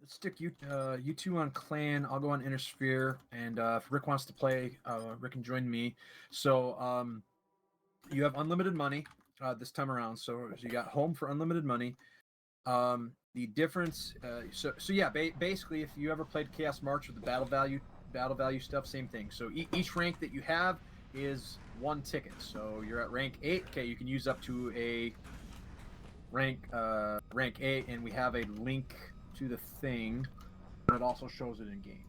stick you two on clan. I'll go on Intersphere, and if Rick wants to play, Rick can join me. So you have unlimited money this time around. So you got home for unlimited money. The difference, so yeah, basically, if you ever played Chaos March with the battle value stuff, same thing. So each rank that you have is one ticket. So you're at rank 8. Okay, you can use up to a rank 8, and we have a link to the thing, but it also shows it in game.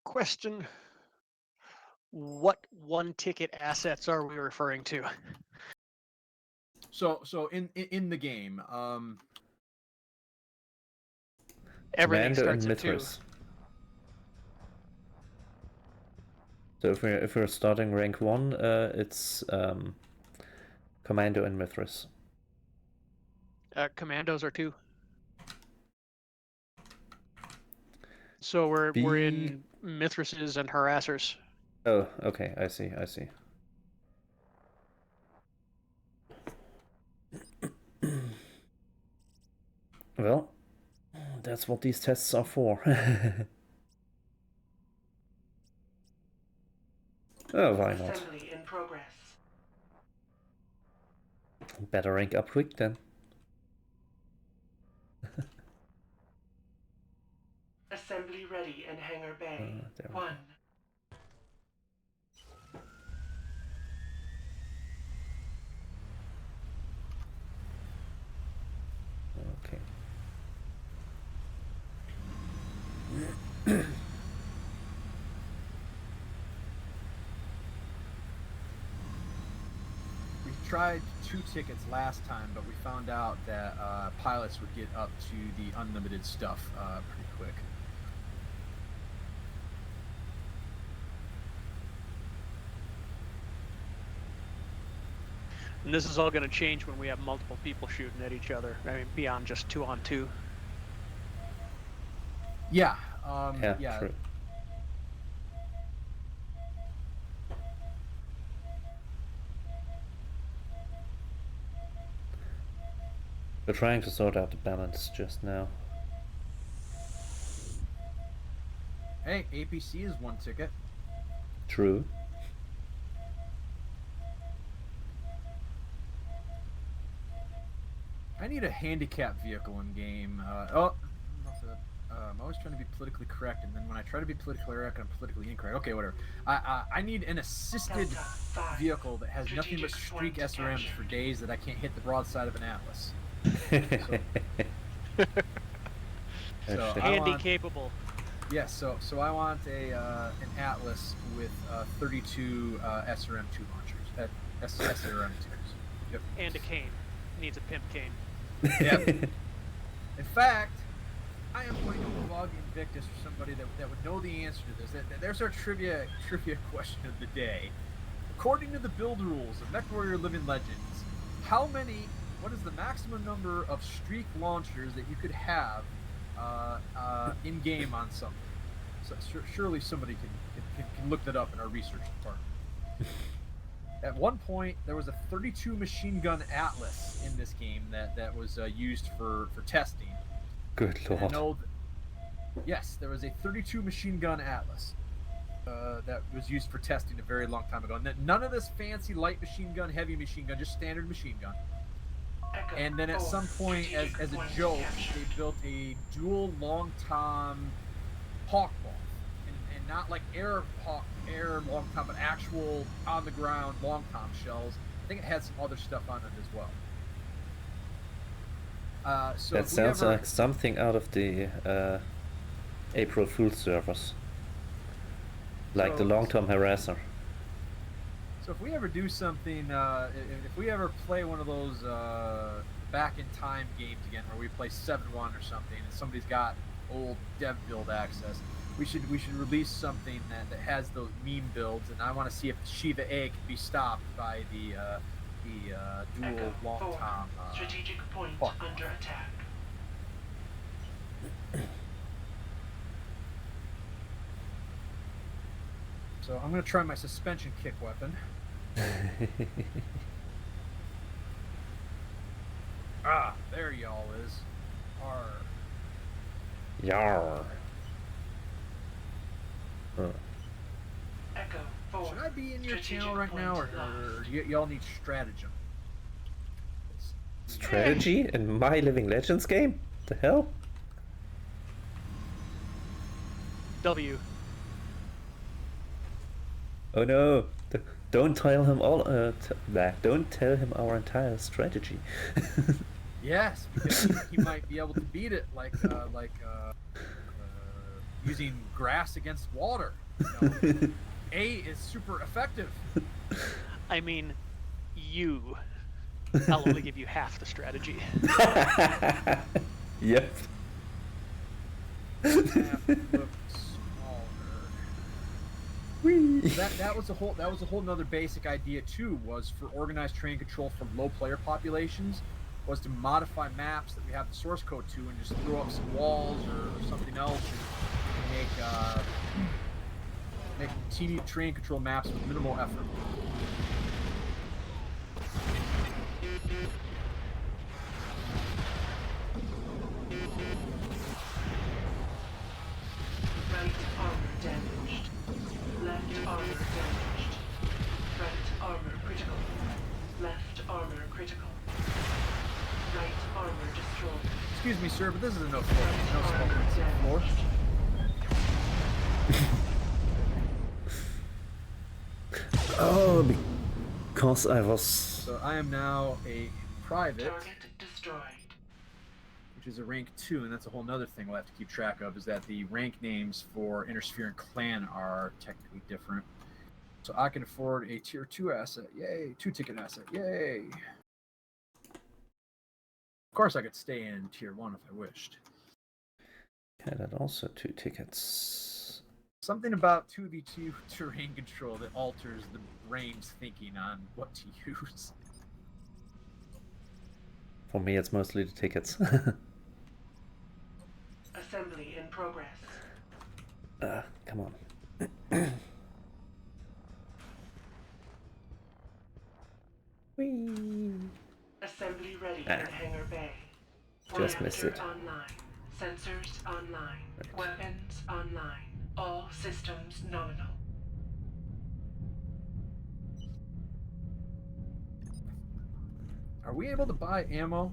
Question: what one-ticket assets are we referring to? So in the game, everything Commando starts and at 2. Mithras. So if we're starting rank 1, it's Commando and Mithras. Commandos are 2. So we're in Mithrases and Harassers. Oh, okay, I see. Well, that's what these tests are for. Oh, why not? Assembly in progress. Better rank up quick then. Assembly ready in Hangar Bay. There we 1. Okay. we tried 2 tickets last time, but we found out that pilots would get up to the unlimited stuff pretty quick. And this is all going to change when we have multiple people shooting at each other. I mean, beyond just 2-on-2. Yeah. Yeah, true. We're trying to sort out the balance just now. Hey, APC is 1 ticket. True. I need a handicap vehicle in game. I'm always trying to be politically correct, and then when I try to be politically correct, I'm politically incorrect. Okay, whatever. I need an assisted vehicle that has nothing but streak SRMs for days that I can't hit the broadside of an Atlas. So Handy capable. Yes, so I want an Atlas with 32 SRM2 launchers. SRM2s. Yep. And a cane. Needs a pimp cane. Yep. In fact, I am going to bug Invictus or somebody that would know the answer to this. There's our trivia question of the day. According to the build rules of MechWarrior Living Legends, what is the maximum number of streak launchers that you could have in game on something? So surely somebody can look that up in our research department. At one point, there was a 32 machine gun Atlas in this game that was used for testing. Good lord. I know yes, there was a 32 machine gun Atlas that was used for testing a very long time ago. And none of this fancy light machine gun, heavy machine gun, just standard machine gun. And then at some point, as a joke, they built a dual long tom hawk ball. And not like air long tom, but actual on the ground long tom shells. I think it had some other stuff on it as well. So that sounds like something out of the April Fool's servers. Like the long-term harasser. So if we ever do something, if we ever play one of those back in time games again, where we play 7-1 or something, and somebody's got old dev build access, we should release something that has those meme builds, and I want to see if Shiva A can be stopped by the dual long tom. Strategic point under attack. So I'm going to try my suspension kick weapon. Ah, there y'all is. Arr. Yarr. Huh. Echo 4. Should I be in your Strategic channel right now, or point y'all need stratagem? Strategy in My Living Legends game? The hell? W. Oh no! Don't tell him all. Don't tell him our entire strategy. Yes, because he might be able to beat it like using grass against water. You know? A is super effective. I mean, you. I'll only give you half the strategy. Yep. Half look smaller. Whee. That was a whole nother basic idea too. Was for organized terrain control for low player populations, was to modify maps that we have the source code to and just throw up some walls or something else and make teeny terrain control maps with minimal effort. Right armor damaged. Left armor damaged. Right armor critical. Left armor critical. Right armor destroyed. Excuse me, sir, but this is a no floor. No smoking floor. Oh, because I was. So I am now a private, Target destroyed. which is a rank 2, and that's a whole nother thing we'll have to keep track of, is that the rank names for Intersphere and Clan are technically different. So I can afford a tier 2 asset, yay! 2-ticket asset, yay! Of course I could stay in tier 1 if I wished. Yeah, that also 2 tickets. Something about 2v2 terrain control that alters the brain's thinking on what to use. For me, it's mostly the tickets. Assembly in progress. Come on. Whee! Assembly ready Ah. in hangar bay. Just missed Reactor it. online. Sensors online. Right. Weapons online. All systems nominal. Are we able to buy ammo?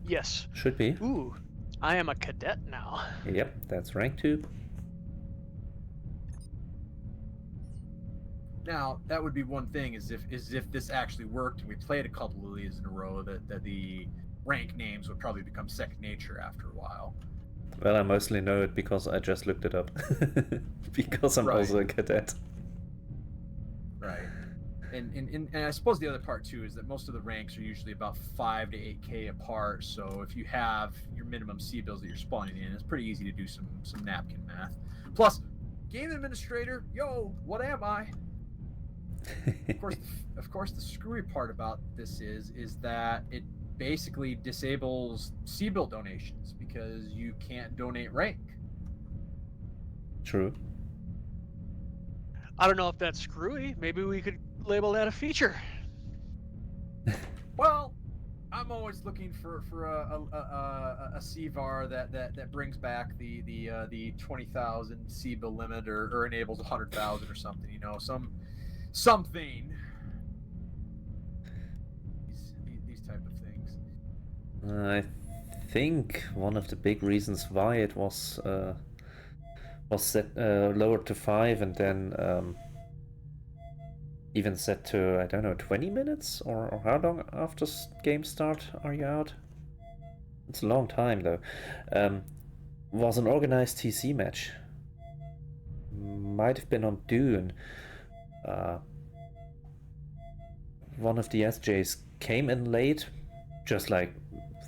Yes. Should be. Ooh, I am a cadet now. Yep, that's rank 2. Now, that would be one thing, is if this actually worked and we played a couple of these in a row, that the rank names would probably become second nature after a while. Well, I mostly know it because I just looked it up. Because I'm Right. also a cadet. Right. And I suppose the other part too is that most of the ranks are usually about 5 to 8K apart. So if you have your minimum C bills that you're spawning in, it's pretty easy to do some napkin math. Plus, game administrator, yo, what am I? Of course, the screwy part about this is that it basically disables C bill donations because you can't donate rank. True. I don't know if that's screwy. Maybe we could label that a feature. Well, I'm always looking for a CVAR that brings back the 20,000 C bill limit or enables 100,000 or something. You know, something. These type of things. I think one of the big reasons why it was set lowered to 5 and then even set to, I don't know, 20 minutes? Or how long after game start are you out? It's a long time though. Was an organized TC match. Might have been on Dune. One of the SJs came in late, just like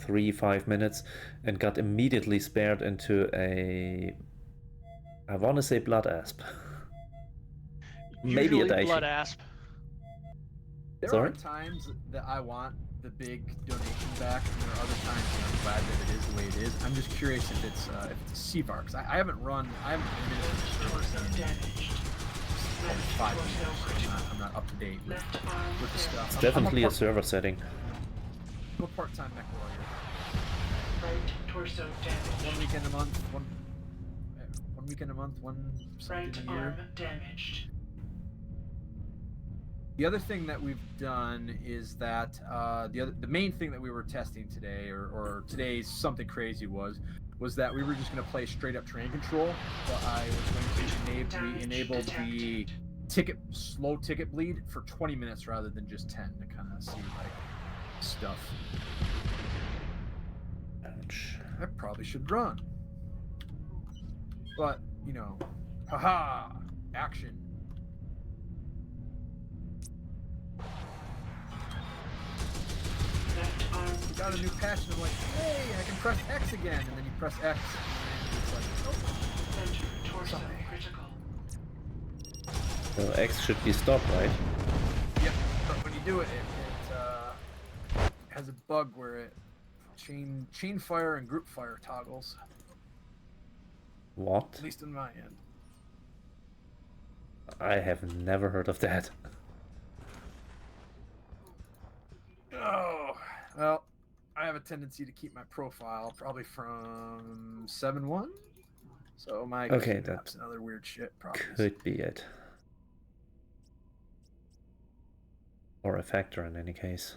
3-5 minutes, and got immediately spared into a, I want to say blood asp. Maybe a Usually Daishi. blood asp. There Sorry? are times that I want the big donation back, and there are other times that I'm glad that it is the way it is. I'm just curious if it's a CVAR, because I haven't administered the server Torso damaged. 5 years. I'm not up to date with the stuff. It's I'm definitely a server setting. I'm a part-time mech warrior. Right torso damaged. 1 weekend a month, one weekend a month, one Right something a year. arm damaged. The other thing that we've done is that the main thing that we were testing today, or today's something crazy was that we were just going to play straight up terrain control, but I was going to enable the slow ticket bleed for 20 minutes rather than just 10 to kind of see like stuff. Ouch. I probably should run, but you know, haha, action. Left arm. We got a new patch, and I'm like, hey, I can press X again, and then you press X, and it's like, oh, Center torso Sorry. critical. So X should be stopped, right? yep. But when you do it, it has a bug where it chain fire and group fire toggles, What? at least in my end. I have never heard of that. Oh, well, I have a tendency to keep my profile probably from 7.1, so my Okay, that's another weird shit probably. Could be it. Or a factor in any case.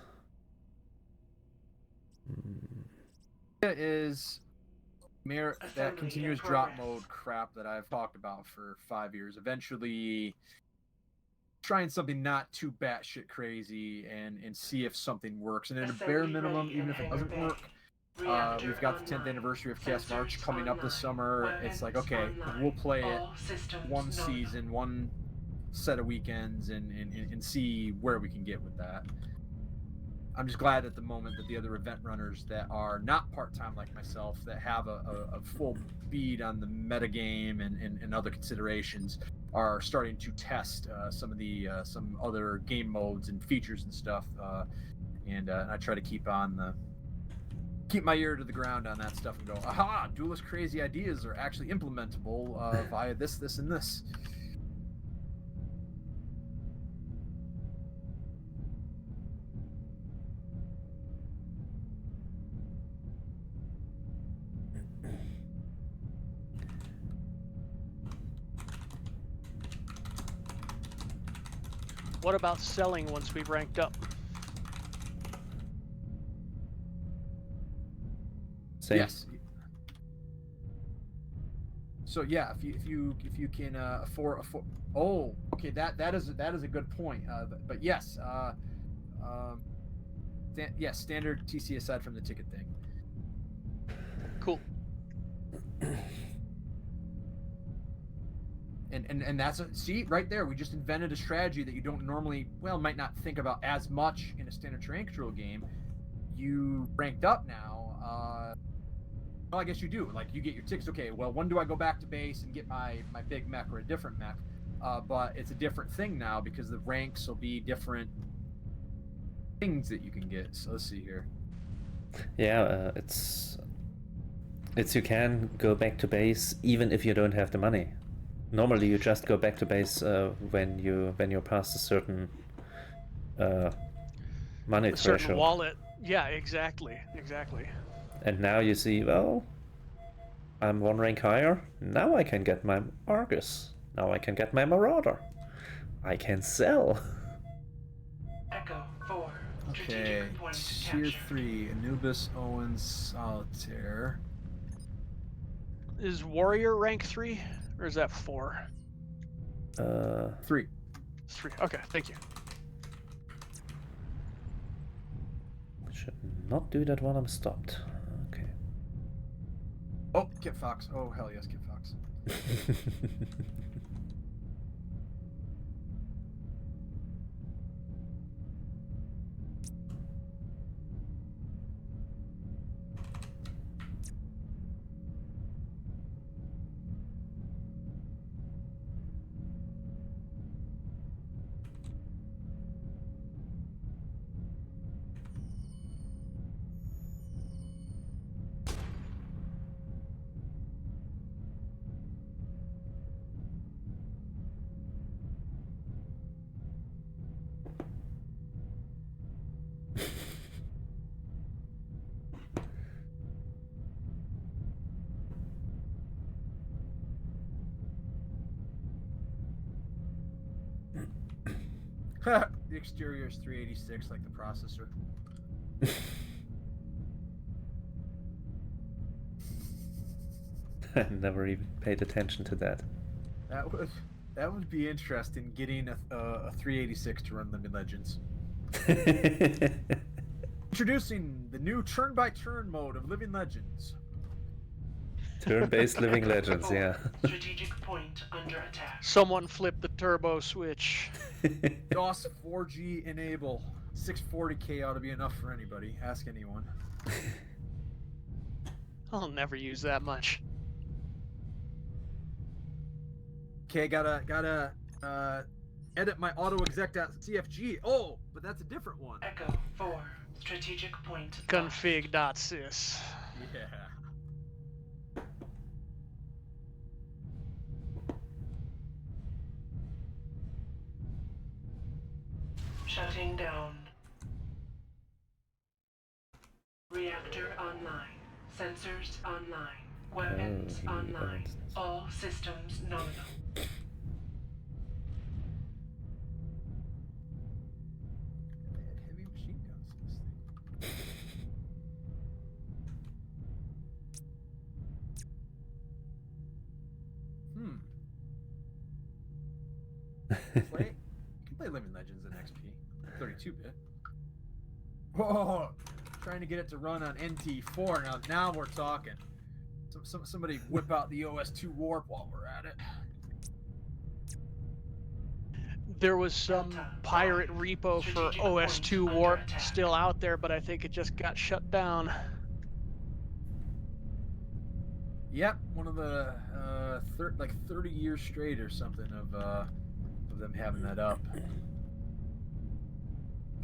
Is that Assembly continuous in drop progress. mode crap that I've talked about for 5 years. Eventually, trying something not too batshit crazy and see if something works. And at a bare Assembly minimum, ready even in if it hangar doesn't bay. work, Reactor we've got the 10th online. anniversary of Chaos March Sensors coming up this online. summer. It's like, Weapons okay, online. we'll play it All systems one nominal. season, one set of weekends, and see where we can get with that. I'm just glad at the moment that the other event runners that are not part-time like myself, that have a full bead on the metagame and other considerations, are starting to test some of the some other game modes and features and stuff. And I try to keep my ear to the ground on that stuff and go, aha, Duelist crazy ideas are actually implementable via this, and this. What about selling once we've ranked up? Same. Yes. So yeah, if you can afford, oh, okay, that is a good point. But yes, yes, standard TC aside from the ticket thing. Cool. And that's see right there, we just invented a strategy that you don't normally, might not think about as much in a standard terrain control game. You ranked up now. Well, I guess you do. Like, you get your tickets. Okay, well, when do I go back to base and get my big mech or a different mech? But it's a different thing now because the ranks will be different things that you can get. So let's see here. Yeah, it's you can go back to base even if you don't have the money. Normally, you just go back to base when you're past a certain money A certain threshold. wallet. Yeah, exactly. And now you see, well, I'm one rank higher. Now I can get my Argus. Now I can get my Marauder. I can sell. Echo 4. Okay, Strategic point tier captured. 3, Anubis, Owens, Solitaire. Is Warrior rank 3 or is that 4? 3. 3. Okay, thank you. Should not do that while I'm stopped. Okay. Oh, Kit Fox. Oh, hell yes, Kit Fox. The exterior is 386, like the processor. I never even paid attention to that. That would be interesting. Getting a 386 to run Living Legends. Introducing the new turn-by-turn mode of Living Legends. Turn-based Living Legends, yeah. Strategic point under attack. Someone flip the turbo switch. DOS 4G enable. 640k ought to be enough for anybody. Ask anyone. I'll never use that much. Okay, gotta edit my autoexec.cfg. Oh, but that's a different one. Echo 4. Strategic point. Config.sys. Yeah. Shutting down. Reactor online. Sensors online. Weapons Oh, online. weapons. All systems nominal. They had heavy machine guns in this thing. You can play Living Legends in XP, 32-bit. Whoa! Trying to get it to run on NT4. Now we're talking. Somebody whip out the OS2 warp while we're at it. There was some pirate repo for OS2 Warp still out there, but I think it just got shut down. Yep, one of the like 30 years straight or something of them having that up.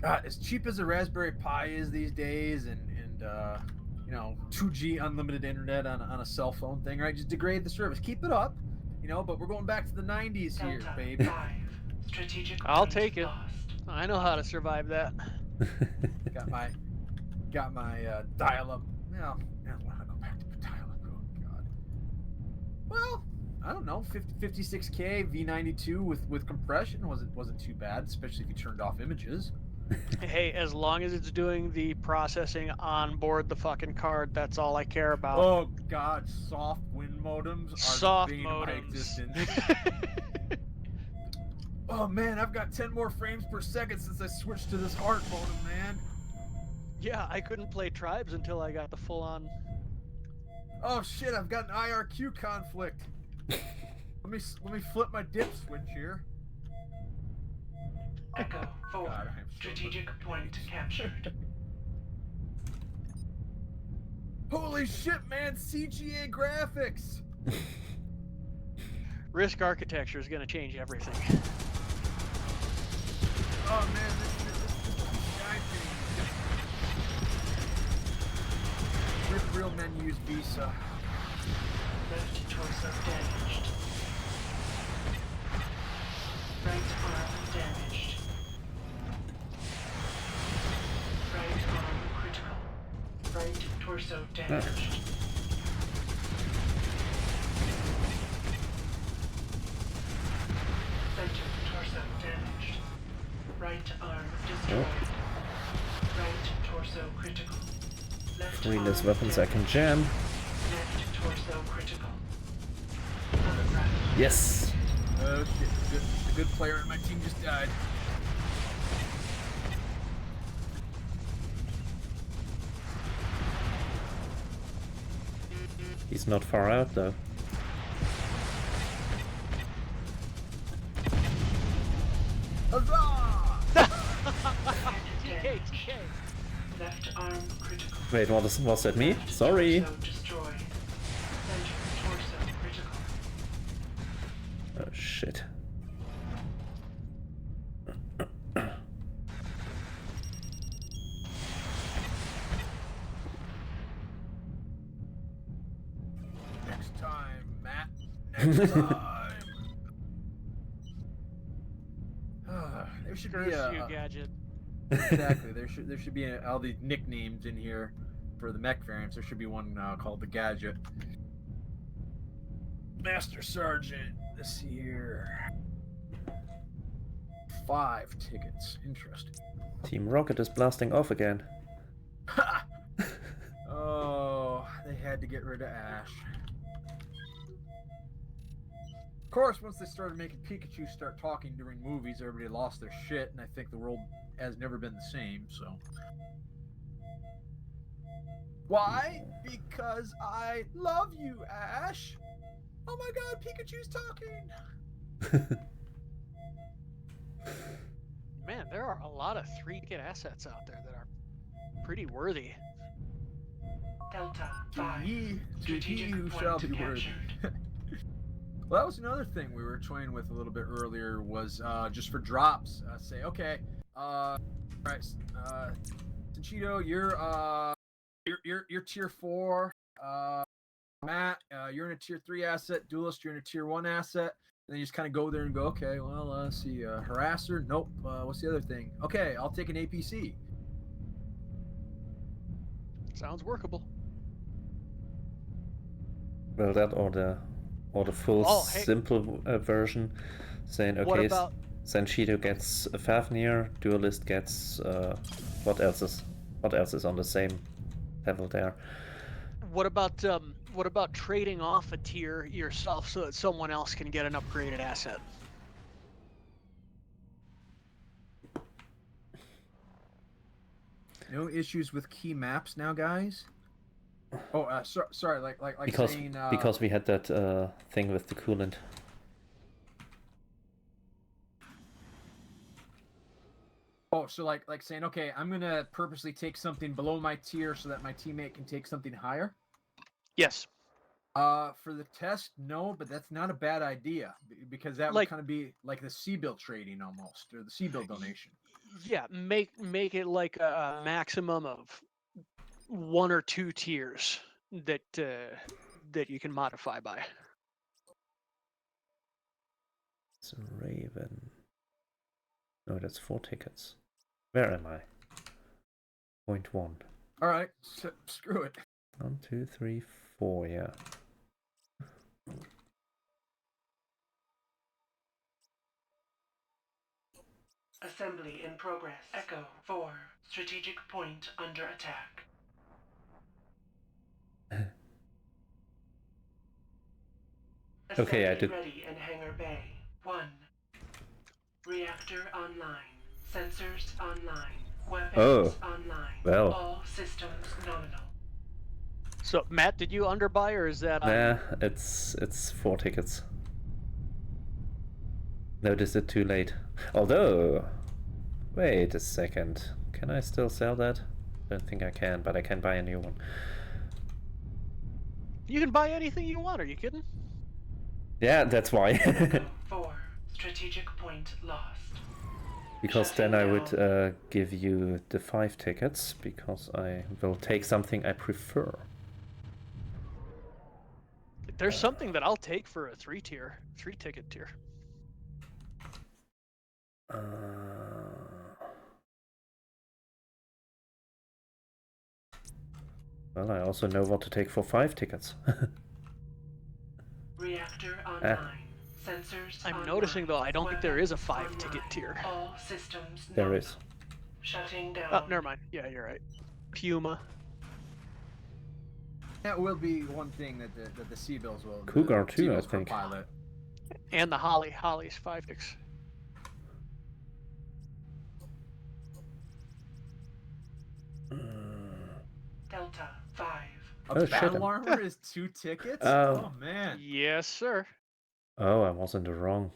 God, as cheap as a Raspberry Pi is these days, and 2G unlimited internet on a cell phone thing, right? Just degrade the service. Keep it up, but we're going back to the 90s here, Delta baby. 5. Strategic I'll point take it. lost. I know how to survive that. Got my dial-up. No, I don't want to go back to dial-up. Oh God. Well, I don't know. 56K V92 with compression wasn't too bad, especially if you turned off images. Hey, as long as it's doing the processing on board the fucking card, that's all I care about. Oh God, soft wind modems are Soft the bane of my modems. existence. Oh man, I've got 10 more frames per second since I switched to this hard modem, man. Yeah, I couldn't play Tribes until I got the full-on. Oh shit, I've got an IRQ conflict. Let me flip my dip switch here. Echo 4. God, I'm so Strategic fucking point idiot. captured. Holy shit, man! CGA graphics. Risk architecture is going to change everything. Oh man, this guy thing. Real menus Visa. Left torso damaged. Right arm damaged. Right arm critical. Right torso damaged. Center torso damaged. Right arm destroyed. Right torso critical. Left Greenless arm weapons I can jam. Left torso critical. Holographic. Yes! Oh shit, a good player in my team just died. He's not far out though. Huzzah! TK, TK. Left arm critical. Wait, was that me? Sorry! Torso destroyed. Center torso critical. Oh shit. Next time, Matt. Next time. There should be Curse you, a Gadget. exactly. There should be all these nicknames in here for the mech variants. There should be one called the Gadget. Master Sergeant this year. 5 tickets. Interesting. Team Rocket is blasting off again. Ha! Oh, they had to get rid of Ash. Of course, once they started making Pikachu start talking during movies, everybody lost their shit, and I think the world has never been the same, so. Why? Because I love you, Ash! Oh my god, Pikachu's talking! Man, there are a lot of 3-ticket assets out there that are pretty worthy. Delta To 5. ye Strategic who point shall be worthy. captured. Well, that was another thing we were toying with a little bit earlier was just for drops. Say, okay, all right, Sanchito, you're tier 4. Matt, you're in a tier 3 asset. Duelist, you're in a tier 1 asset. And then you just kind of go there and go, okay, well, let's see, harasser, nope. What's the other thing? Okay, I'll take an APC. Sounds workable. Well, that or the full Oh, hey. simple version, saying What okay, about- Sanchito gets a Fafnir, Duelist gets what else is on the same level there? What about trading off a tier yourself so that someone else can get an upgraded asset? No issues with key maps now, guys. Oh, sorry, like Because saying, because we had that thing with the coolant. oh, so like saying, okay, I'm gonna purposely take something below my tier so that my teammate can take something higher. Yes. For the test, no, but that's not a bad idea because that would Like- kind of be like the C-bill trading almost, or the C-bill donation. Yeah, make it like a maximum of 1 or 2 tiers that you can modify by. It's a Raven. No, that's 4 tickets. Where am I? Point 1. All right, so, screw it. 1, 2, 3, 4. Yeah. Assembly in progress. Echo 4. Strategic point under attack. Okay, I Assembly did- ready in hangar bay. 1. Reactor online. Sensors online. Weapons online. well. All systems nominal. So Matt, did you underbuy or is that Nah, it's 4 tickets. Noticed it too late. Although, wait a second. Can I still sell that? Don't think I can, but I can buy a new one. You can buy anything you want, are you kidding? Yeah, that's why. Echo 4. Strategic point lost. Because then I would give you the 5 tickets, because I will take something I prefer. There's something that I'll take for a 3-ticket tier. Well, I also know what to take for 5 tickets. Reactor online. Sensors I'm online. noticing though, I don't think there is a Weapons 5-ticket online. tier. All systems There nominal. is. Shutting down. Oh, never mind. Yeah, you're right. Puma. That will be one thing that the C-bills will. Cougar the too, I C-bills per think. Pilot. And the Holly's 5-ticks. Delta 5. A Oh, shit, battle I'm- armor is 2 tickets? Oh. Oh man. Yes, sir. Oh, I was in the wrong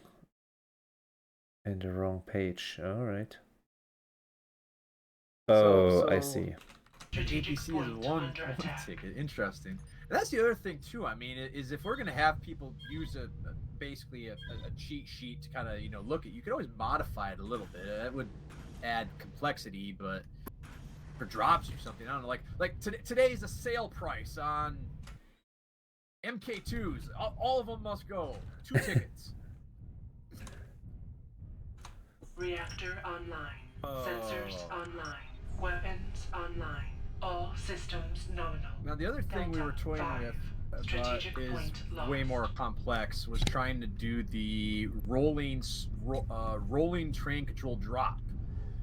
page. All right. Oh, I so- see. Strategic APC is point one under attack. ticket. Interesting. And that's the other thing too. I mean, is if we're gonna have people use basically a cheat sheet to kind of look at, you could always modify it a little bit. That would add complexity, but for drops or something, I don't know. Like today's a sale price on MK2s. All of them must go 2 tickets. Reactor online. Oh. Sensors online. Weapons online. All systems nominal. Now the other thing we were Delta toying 5. with Strategic is point way lost. more complex, was trying to do the rolling train control drop,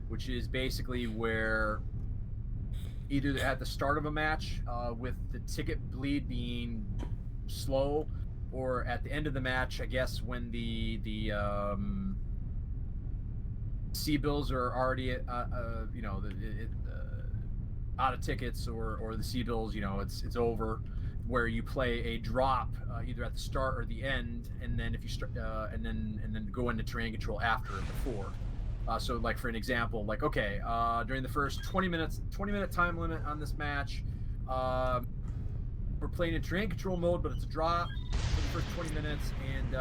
which is basically where either at the start of a match with the ticket bleed being slow, or at the end of the match, I guess, when the C-bills are already out of tickets, or the C-bills, it's over, where you play a drop either at the start or the end, and then if you start and then go into terrain control after or before. So, like, for an example, like, okay, during the first 20-minute time limit on this match, we're playing in terrain control mode, but it's a drop for the first 20 minutes, and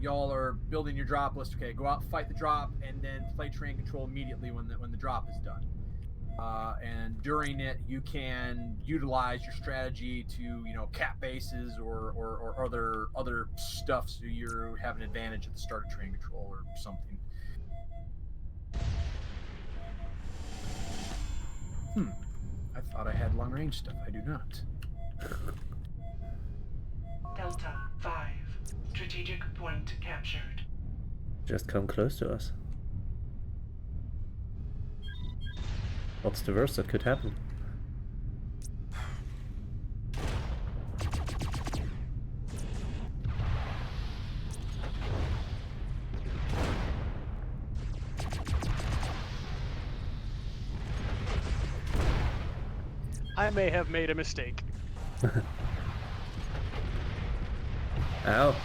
y'all are building your drop list. Okay, go out, fight the drop, and then play terrain control immediately when the drop is done. And during it, you can utilize your strategy to, cap bases or other stuff, so you have an advantage at the start of terrain control or something. I thought I had long range stuff. I do not. Delta 5. Strategic point captured. Just come close to us. What's the worst that could happen? I may have made a mistake. Ow.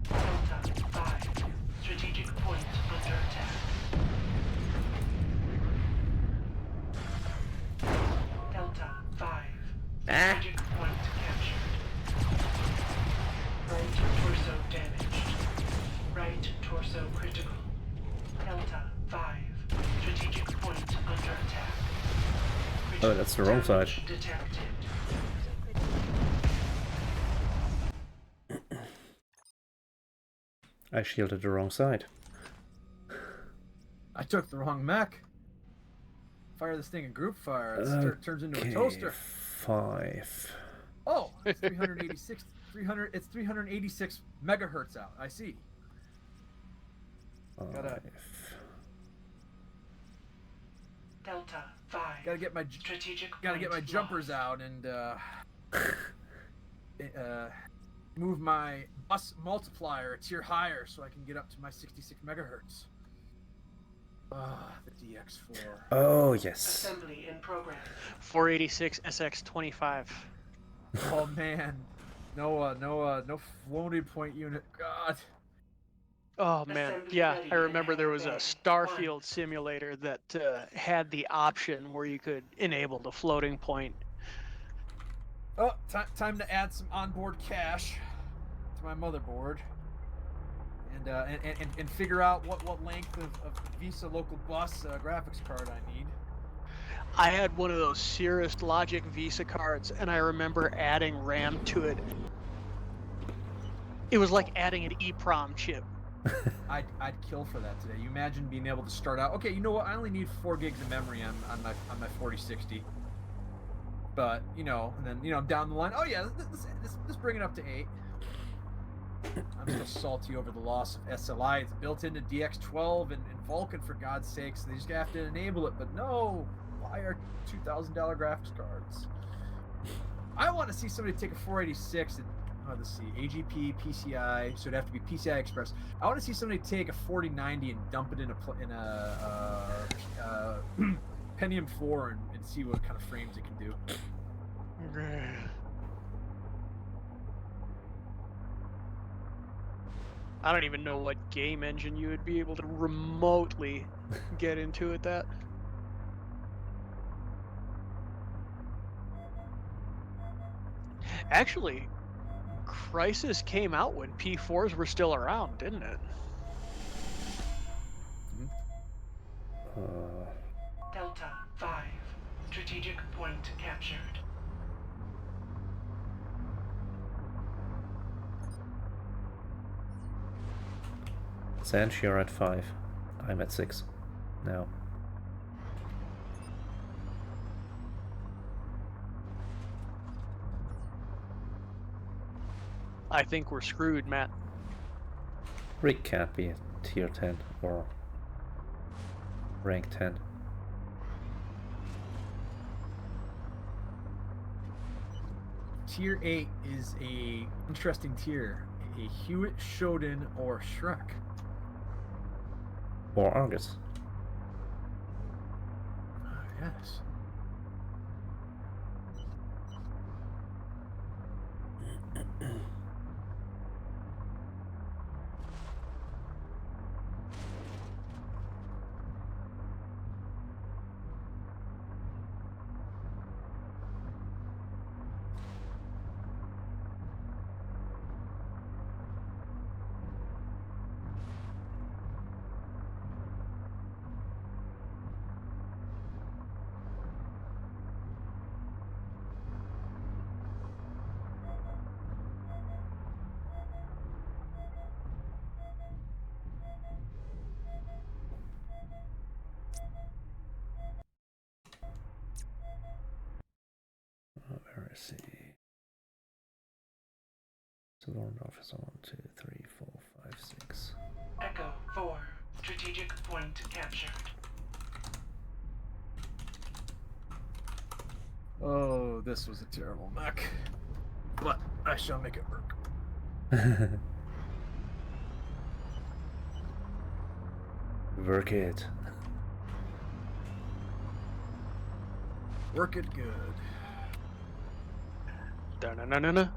Delta 5. Strategic point under attack. Delta 5. Strategic point captured. Right torso damaged. Right torso critical. Delta 5. Strategic point under attack. Oh, that's the wrong side. Damage detected. I shielded the wrong side. I took the wrong mech. Fire this thing in group fire. It turns into a toaster. 5. Oh, it's 386. 300. It's 386 megahertz out. I see. 5. Delta 5. Gotta get my Strategic jumpers out and move my bus multiplier a tier higher so I can get up to my 66 megahertz. The DX4. Oh, yes. Assembly in progress. 486 SX25. Oh man, no floating point unit. God. Oh man, Assembly yeah, ready I remember and there was a ready. Starfield simulator that had the option where you could enable the floating point. Oh, time to add some onboard cache to my motherboard, and figure out what length of Visa local bus graphics card I need. I had one of those Cirrus Logic Visa cards, and I remember adding RAM to it. It was like adding an EEPROM chip. I'd kill for that today. You imagine being able to start out. Okay, you know what? I only need 4 gigs of memory on my 4060. But and then down the line, oh yeah, let's bring it up to 8. I'm still salty over the loss of SLI. It's built into DX12 and Vulkan, for God's sakes. They just have to enable it. But no, why are $2,000 graphics cards? I want to see somebody take a 486 and let's see, AGP, PCI. So it'd have to be PCI Express. I want to see somebody take a 4090 and dump it in a Pentium 4 and see what kind of frames it can do. I don't even know what game engine you would be able to remotely get into at that. Actually, Crysis came out when P4s were still around, didn't it? Delta 5. Strategic point captured. Sanch, you're at 5. I'm at 6 now. I think we're screwed, Matt. Rick can't be a tier 10 or rank 10. Tier 8 is a interesting tier. A Hewitt, Shodan, or Shrek. Or Argus. Yes. Where is he? So Lord Officer 1, 2, 3, 4, 5, 6. Echo 4. Strategic point captured. Oh, this was a terrible mech. But I shall make it work. Work it. Work it good. Da-na-na-na-na.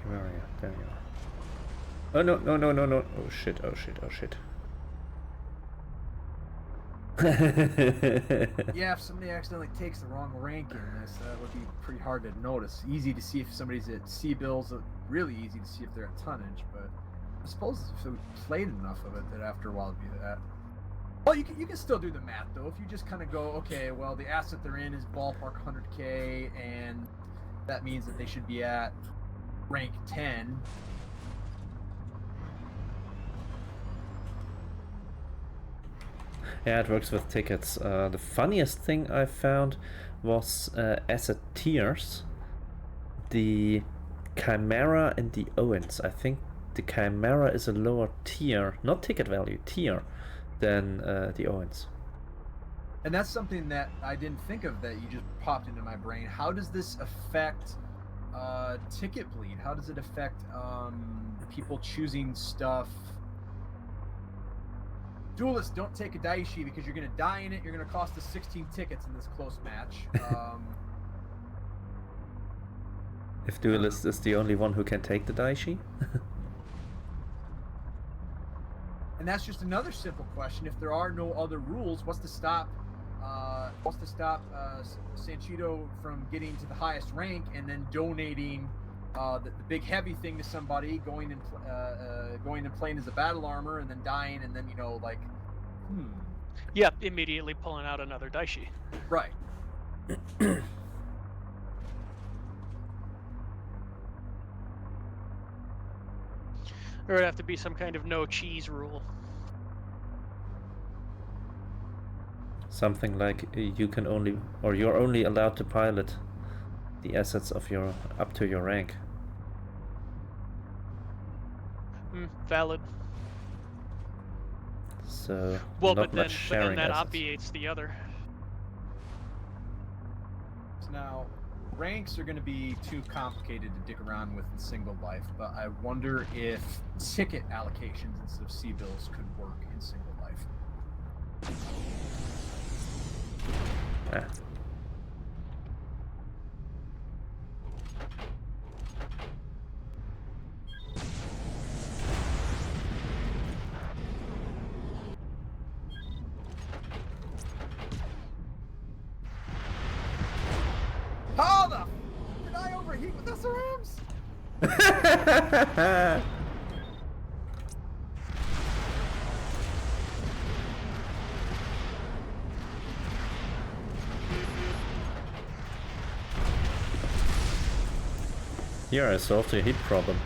Where are you? There you are. Oh no, no, no, no, no. Oh shit, oh shit, oh shit. Yeah, if somebody accidentally takes the wrong rank in this, that would be pretty hard to notice. Easy to see if somebody's at C-bills, really easy to see if they're at tonnage, but I suppose if we played enough of it, that after a while it'd be that. Well, you can still do the math, though. If you just kind of go, okay, well, the asset they're in is ballpark 100k, and that means that they should be at rank 10. Yeah, it works with tickets. The funniest thing I found was asset tiers. The Chimera and the Owens. I think the Chimera is a lower tier, not ticket value, tier, than the Owens. And that's something that I didn't think of that you just popped into my brain. How does this affect ticket bleed? How does it affect people choosing stuff? Duelists, don't take a Daishi because you're going to die in it. You're going to cost us 16 tickets in this close match. If Duelist is the only one who can take the Daishi? And that's just another simple question. If there are no other rules, what's to stop Sanchito from getting to the highest rank and then donating the big heavy thing to somebody, going and playing as a battle armor and then dying, and then Yep, immediately pulling out another Daishi. Right. There would have to be some kind of no cheese rule. Something like you can only, or you're only allowed to pilot the assets of your up to your rank. Valid. So Well, not but then, much sharing that assets. obviates the other. So now, ranks are going to be too complicated to dick around with in single life, but I wonder if ticket allocations instead of C-bills could work in single life. Ah. How the f did I overheat with SRMs? Here I solved a heat problem.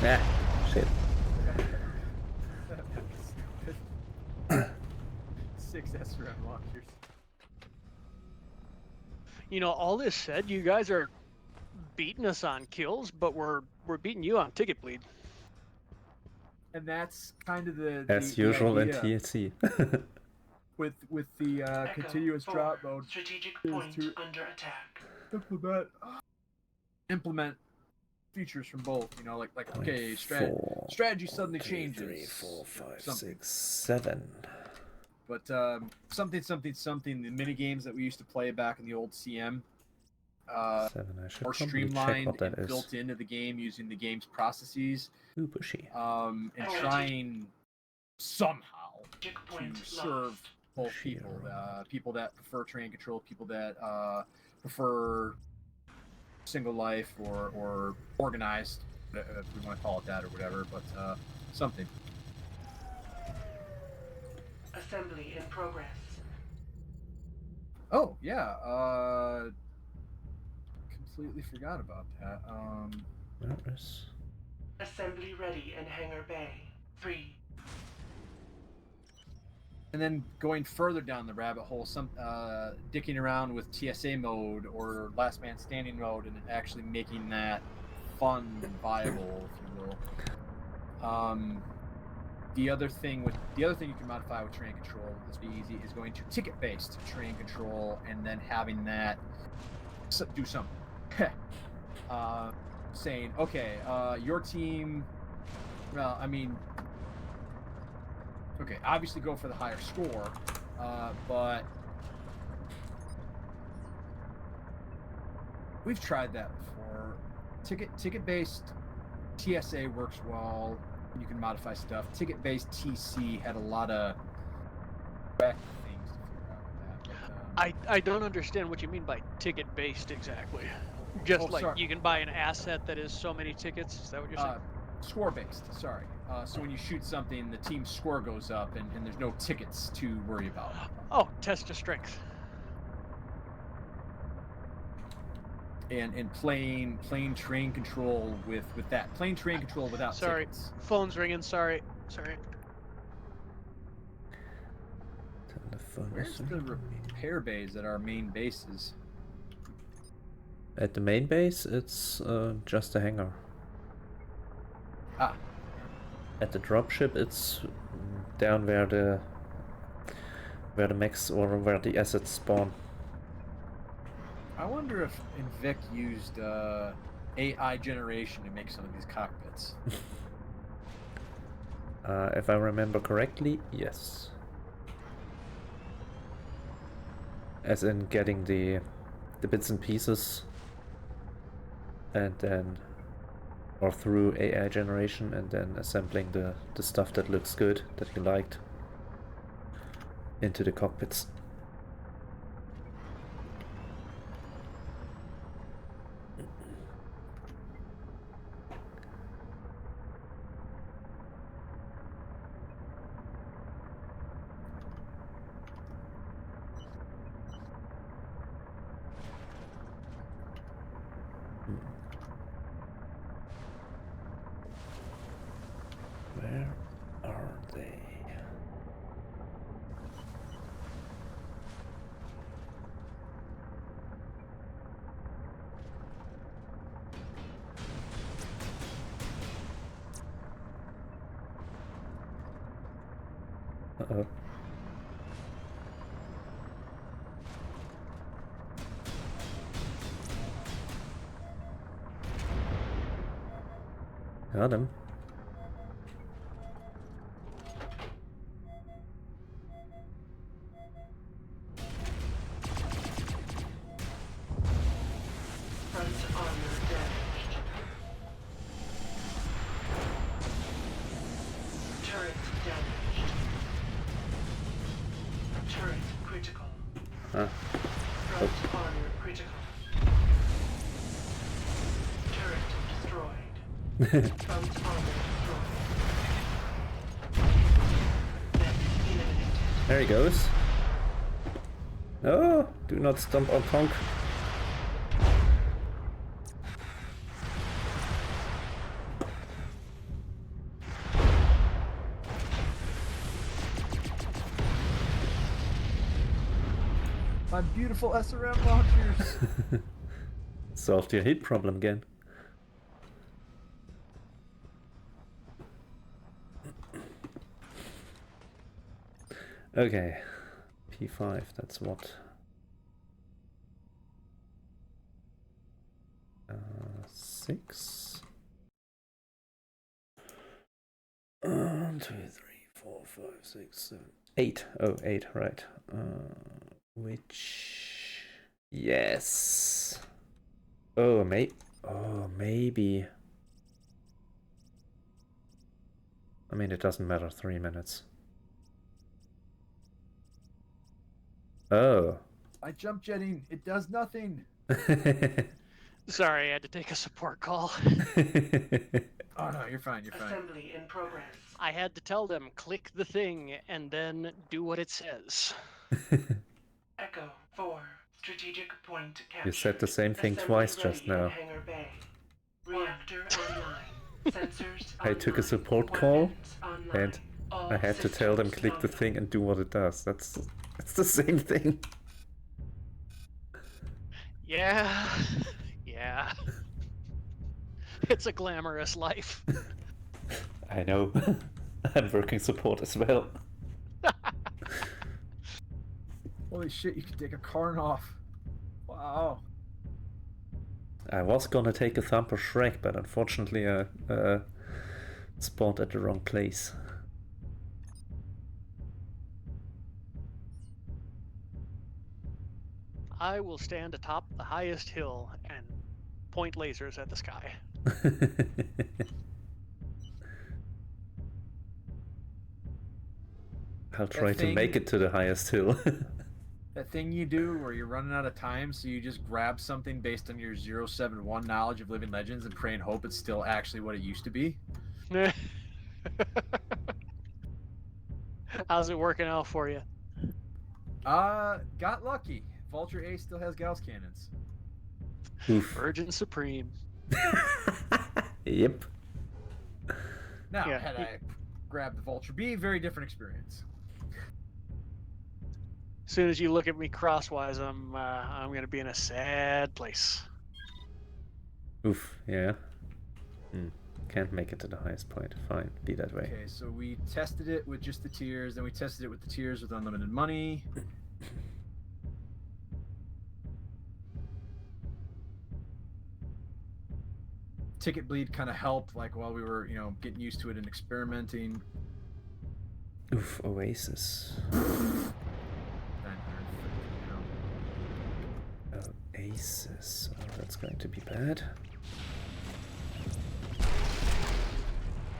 Ah, shit. 6 SRM launchers. You know, all this said, you guys are beating us on kills, but we're beating you on ticket bleed. And that's kind of the As the usual in idea TLC. with the Echo continuous 4, drop mode. strategic is point to under attack. implement features from both. You know, like okay, 4, strategy suddenly 2, changes. 3, 4, 5, something. 6, 7. But something. The mini games that we used to play back in the old CM. 7. I should More probably check streamlined what that and is. built into the game using the game's processes. Ooh, bushy. And trying somehow to serve both people. People that prefer train control, people that prefer single life or organized, if we want to call it that or whatever, but something. Assembly in progress. Oh yeah, completely forgot about that. Where is... Assembly ready in hangar bay. 3. And then going further down the rabbit hole, some dicking around with TSA mode or last man standing mode, and actually making that fun and viable, if you will. The other thing you can modify with train control, let's be easy, is going to ticket based train control, and then having that do something. Saying, okay, your team. Well, I mean. Okay, obviously go for the higher score, but we've tried that before. Ticket-based TSA works well. You can modify stuff. Ticket-based TC had a lot of things to figure out with that. But, I don't understand what you mean by ticket-based exactly. Just sorry. you can buy an asset that is so many tickets. Is that what you're saying? Score-based, sorry. So when you shoot something, the team's score goes up, and there's no tickets to worry about. Oh, test of strength. And playing train control with that. Playing train control without Sorry, tickets. phone's ringing. Sorry. Where's the repair bays at our main bases? At the main base, it's just a hangar. Ah. At the dropship, it's down where the mechs or where the assets spawn. I wonder if Invik used AI generation to make some of these cockpits. If I remember correctly, yes. As in getting the bits and pieces, and then, or through AI generation, and then assembling the stuff that looks good, that you liked, into the cockpits. Where are they? Uh-oh. Got him. Front armor damaged. Turret damaged. Turret critical. Ah. Front armor critical. Turret destroyed. Front armor destroyed. Mech eliminated. There he goes. Oh, do not stomp on Tonk. My beautiful SRM launchers. Solved your hit problem again. Okay, P5, that's what? 6? 1, 2, 3, 4, 5, 6, 7, 8. Oh, 8, right. Which... Yes. Oh, maybe. I mean, it doesn't matter, 3 minutes. Oh. I jump jetting. It does nothing. Sorry, I had to take a support call. Oh no, you're fine. You're fine. Assembly in progress. I had to tell them, click the thing and then do what it says. Echo 4. Strategic point captured. You said the same thing Assembly twice ready just now. in hangar bay. Reactor online. Sensors I took a online. support call Weapons online. and All I had to tell them systems click the nominal. thing and do what it does. That's the same thing. Yeah. Yeah. It's a glamorous life. I know. I'm working support as well. Holy shit! You can take a Karn off. Wow. I was gonna take a Thumper Shrek, but unfortunately I spawned at the wrong place. I will stand atop the highest hill and point lasers at the sky. I'll try to make it to the highest hill. That thing you do where you're running out of time, so you just grab something based on your 071 knowledge of Living Legends and pray and hope it's still actually what it used to be. How's it working out for you? Got lucky. Vulture A still has Gauss cannons. Oof. Virgin Supreme. Yep. Now, Yeah. had I grabbed the Vulture B, very different experience. As soon as you look at me crosswise, I'm gonna be in a sad place. Oof, yeah. Can't make it to the highest point. Fine, be that way. Okay, so we tested it with just the tiers, then we tested it with the tiers with unlimited money. Ticket bleed kind of helped, like while we were, getting used to it and experimenting. Oof, Oasis. 950, Oasis. Oh, that's going to be bad.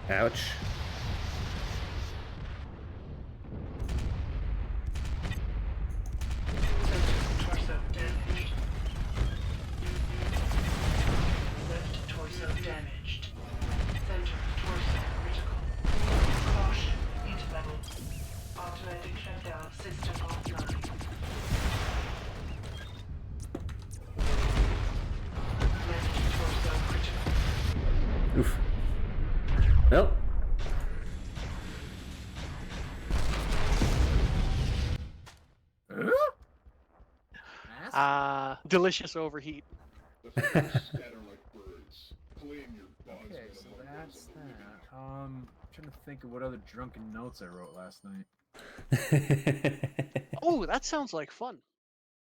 Ouch. Torso damaged. Left torso damaged. Center torso critical. Caution, heat level. Automatic shutdown system offline. Left torso critical. Oof. Well. Delicious overheat. Okay, so that's that. I'm trying to think of what other drunken notes I wrote last night. Oh, that sounds like fun.